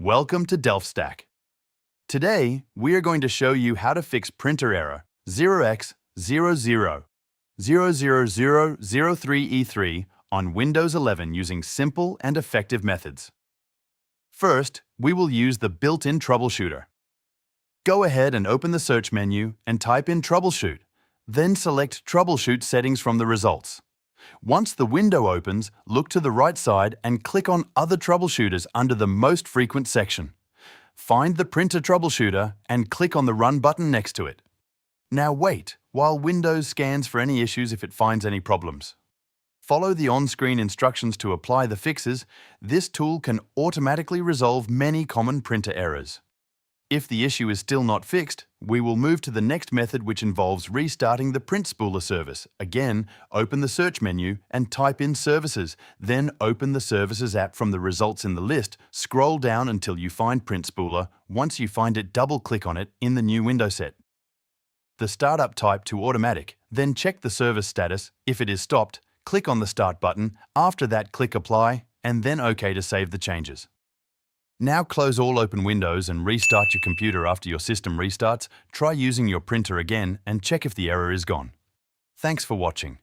Welcome to DelphStack. Today, we are going to show you how to fix printer error 0x000003e3 on Windows 11 using simple and effective methods. First, we will use the built-in Troubleshooter. Go ahead and open the search menu and type in Troubleshoot, then select Troubleshoot settings from the results. Once the window opens, look to the right side and click on Other Troubleshooters under the Most Frequent section. Find the Printer Troubleshooter and click on the Run button next to it. Now wait while Windows scans for any issues if it finds any problems. Follow the on-screen instructions to apply the fixes. This tool can automatically resolve many common printer errors. If the issue is still not fixed, we will move to the next method, which involves restarting the Print Spooler service. Again, open the search menu and type in Services, then open the Services app from the results in the list. Scroll down until you find Print Spooler. Once you find it, double-click on it in the new window set. The Startup type to Automatic, then check the service status. If it is stopped, click on the Start button. After that, click Apply, and then OK to save the changes. Now close all open windows and restart your computer. After your system restarts, try using your printer again and check if the error is gone. Thanks for watching.